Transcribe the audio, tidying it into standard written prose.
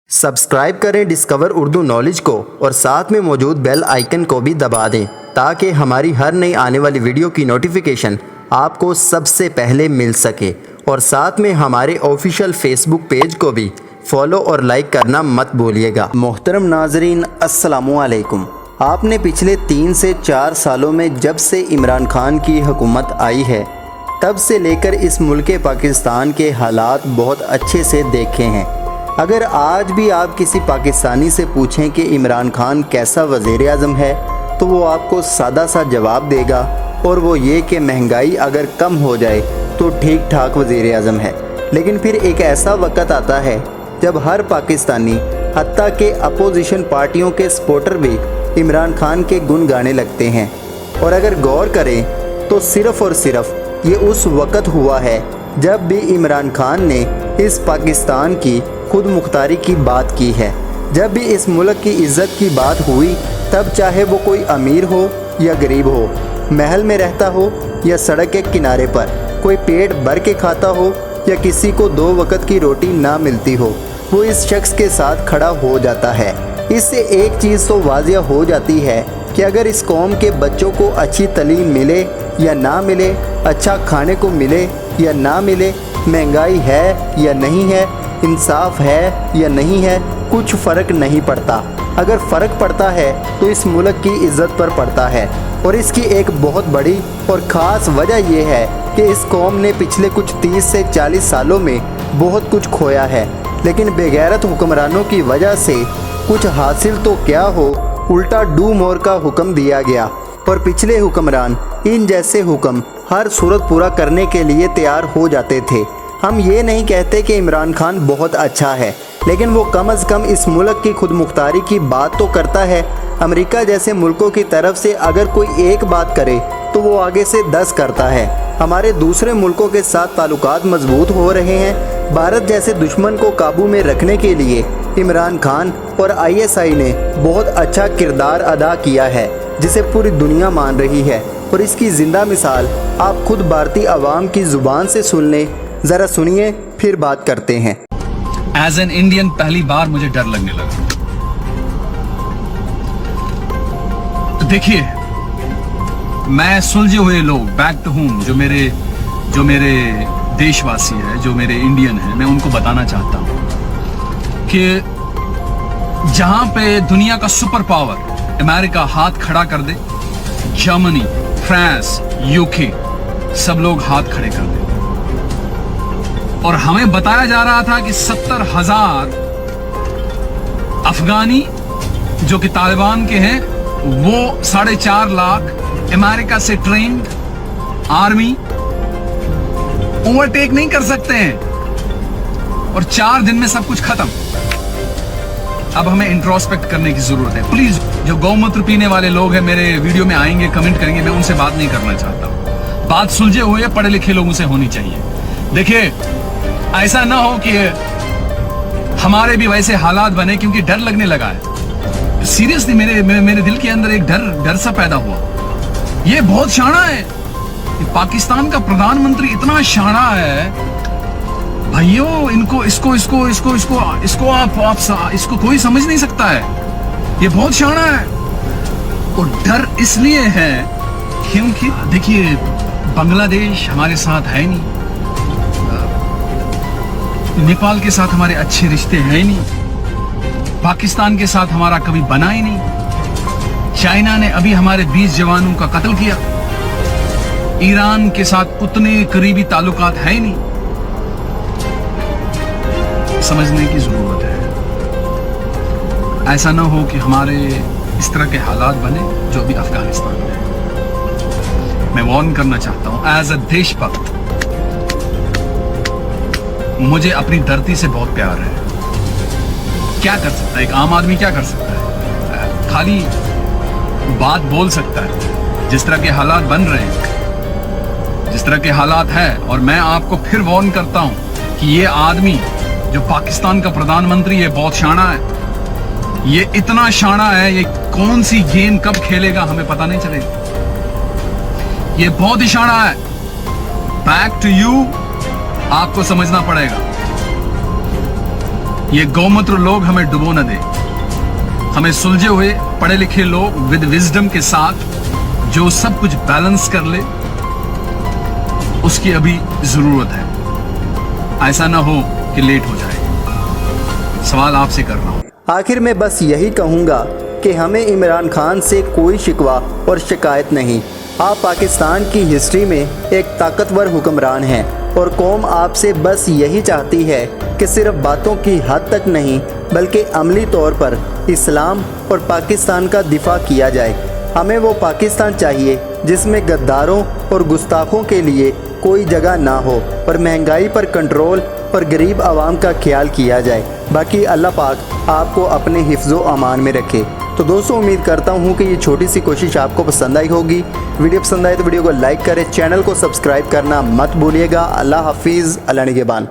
Subscribe करें discover Urdu knowledge को और साथ में मौजूद बेल आइकन को भी दबा दें ताकि हमारी हर नई आने वाली वीडियो की नोटिफिकेशन आपको सबसे पहले मिल सके। और साथ में हमारे ऑफिशियल फेसबुक पेज को भी फॉलो और लाइक करना मत भूलिएगा। मोहतरम नाजरीन, अस्सलामुअलैकुम। आपने पिछले 3 से 4 सालों में जब से इमरान खान की हुकूमत आई है तब से लेकर इस मुल्क पाकिस्तान के हालात बहुत अच्छे से देखे हैं। अगर आज भी आप किसी पाकिस्तानी से पूछें कि इमरान खान कैसा वज़ीर-ए-आज़म है तो वो आपको सादा सा जवाब देगा, और वो ये कि महंगाई अगर कम हो जाए तो ठीक ठाक वज़ीर-ए-आज़म है। लेकिन फिर एक ऐसा वक्त आता है जब हर पाकिस्तानी हत्ता के अपोजिशन पार्टियों के सपोर्टर भी इमरान खान के गुण गाने लगते हैं। और अगर गौर करें तो सिर्फ़ और सिर्फ ये उस वक़्त हुआ है जब भी इमरान खान ने इस पाकिस्तान की खुद मुख्तारी की बात की है। जब भी इस मुल्क की इज़्ज़त की बात हुई तब चाहे वो कोई अमीर हो या गरीब हो, महल में रहता हो या सड़क के किनारे पर, कोई पेट भर के खाता हो या किसी को 2 वक्त की रोटी ना मिलती हो, वो इस शख्स के साथ खड़ा हो जाता है। इससे एक चीज़ तो वाज़िया हो जाती है कि अगर इस कौम के बच्चों को अच्छी तालीम मिले या ना मिले, अच्छा खाने को मिले या ना मिले, महंगाई है या नहीं है, इंसाफ है या नहीं है, कुछ फ़र्क नहीं पड़ता। अगर फ़र्क पड़ता है तो इस मुल्क की इज़्ज़त पर पड़ता है। और इसकी एक बहुत बड़ी और ख़ास वजह यह है कि इस कौम ने पिछले कुछ 30 से 40 सालों में बहुत कुछ खोया है, लेकिन बेगैरत हुक्मरानों की वजह से कुछ हासिल तो क्या हो, उल्टा डू मोर का हुक्म दिया गया। और पिछले हुक्मरान इन जैसे हुक्म हर सूरत पूरा करने के लिए तैयार हो जाते थे। हम ये नहीं कहते कि इमरान खान बहुत अच्छा है, लेकिन वो कम अज़ कम इस मुल्क की खुद मुख्तारी की बात तो करता है। अमेरिका जैसे मुल्कों की तरफ से अगर कोई एक बात करे तो वो आगे से 10 करता है। हमारे दूसरे मुल्कों के साथ ताल्लुकात मजबूत हो रहे हैं। भारत जैसे दुश्मन को काबू में रखने के लिए इमरान खान और ISI ने बहुत अच्छा किरदार अदा किया है, जिसे पूरी दुनिया मान रही है। और इसकी ज़िंदा मिसाल आप खुद भारतीय अवाम की ज़ुबान से सुन लें। ज़रा सुनिए, फिर बात करते हैं। एज एन इंडियन पहली बार मुझे डर लगने लगा। तो देखिए, मैं सुलझे हुए लोग, बैक टू होम, जो मेरे देशवासी है, जो मेरे इंडियन है, मैं उनको बताना चाहता हूं कि जहां पे दुनिया का सुपर पावर अमेरिका हाथ खड़ा कर दे, जर्मनी, फ्रांस, यूके, सब लोग हाथ खड़े कर दे। और हमें बताया जा रहा था कि 70,000 अफगानी जो कि तालिबान के हैं, वो 4.5 लाख अमेरिका से ट्रेन्ड आर्मी ओवरटेक नहीं कर सकते हैं। और 4 दिन में सब कुछ खत्म। अब हमें इंट्रोस्पेक्ट करने की जरूरत है। प्लीज, जो गौमूत्र पीने वाले लोग हैं मेरे वीडियो में आएंगे, कमेंट करेंगे, मैं उनसे बात नहीं करना चाहता। बात सुलझे हुए पढ़े लिखे लोगों से होनी चाहिए। देखिए, ऐसा ना हो कि हमारे भी वैसे हालात बने, क्योंकि डर लगने लगा है। सीरियसली मेरे दिल के अंदर एक डर सा पैदा हुआ। ये बहुत शाना है, पाकिस्तान का प्रधानमंत्री इतना शाना है भाइयों, इसको कोई समझ नहीं सकता है। ये बहुत शाना है। और डर इसलिए है क्योंकि देखिए, बांग्लादेश हमारे साथ है नहीं, नेपाल के साथ हमारे अच्छे रिश्ते हैं नहीं, पाकिस्तान के साथ हमारा कभी बना ही नहीं, चाइना ने अभी हमारे 20 जवानों का कत्ल किया, ईरान के साथ उतने करीबी ताल्लुकात है ही नहीं। समझने की जरूरत है, ऐसा ना हो कि हमारे इस तरह के हालात बने जो अभी अफगानिस्तान में है। मैं वार्न करना चाहता हूं, एज अ देशभक्त मुझे अपनी धरती से बहुत प्यार है। क्या कर सकता है एक आम आदमी, क्या कर सकता है? खाली बात बोल सकता है। जिस तरह के हालात बन रहे हैं, जिस तरह के हालात है, और मैं आपको फिर वार्न करता हूं कि ये आदमी जो पाकिस्तान का प्रधानमंत्री है बहुत शाना है। ये इतना शाना है, ये कौन सी गेम कब खेलेगा हमें पता नहीं चलेगा। ये बहुत ही शाना है। बैक टू यू, आपको समझना पड़ेगा। ये गौमूत्र लोग हमें डुबो न दे। हमें सुलझे हुए पढ़े लिखे लोग विद विजडम के साथ जो सब कुछ बैलेंस कर ले, उसकी अभी जरूरत है। ऐसा ना हो कि लेट हो जाए। सवाल आपसे कर रहा हूं। आखिर में बस यही कहूँगा कि हमें इमरान खान से कोई शिकवा और शिकायत नहीं। आप पाकिस्तान की हिस्ट्री में एक ताकतवर हुक्मरान हैं और कौम आपसे बस यही चाहती है कि सिर्फ बातों की हद तक नहीं बल्कि अमली तौर पर इस्लाम और पाकिस्तान का दिफा किया जाए। हमें वो पाकिस्तान चाहिए जिसमें गद्दारों और गुस्ताखों के लिए कोई जगह ना हो और महंगाई पर कंट्रोल और गरीब आवाम का ख्याल किया जाए। बाकी अल्लाह पाक आपको अपने हिफ्ज़ो अमान में रखे। तो दोस्तों, उम्मीद करता हूँ कि ये छोटी सी कोशिश आपको पसंद आई होगी। वीडियो पसंद आए तो वीडियो को लाइक करें, चैनल को सब्सक्राइब करना मत भूलिएगा। अल्लाह हाफिज़, अल्लाह निगहबान।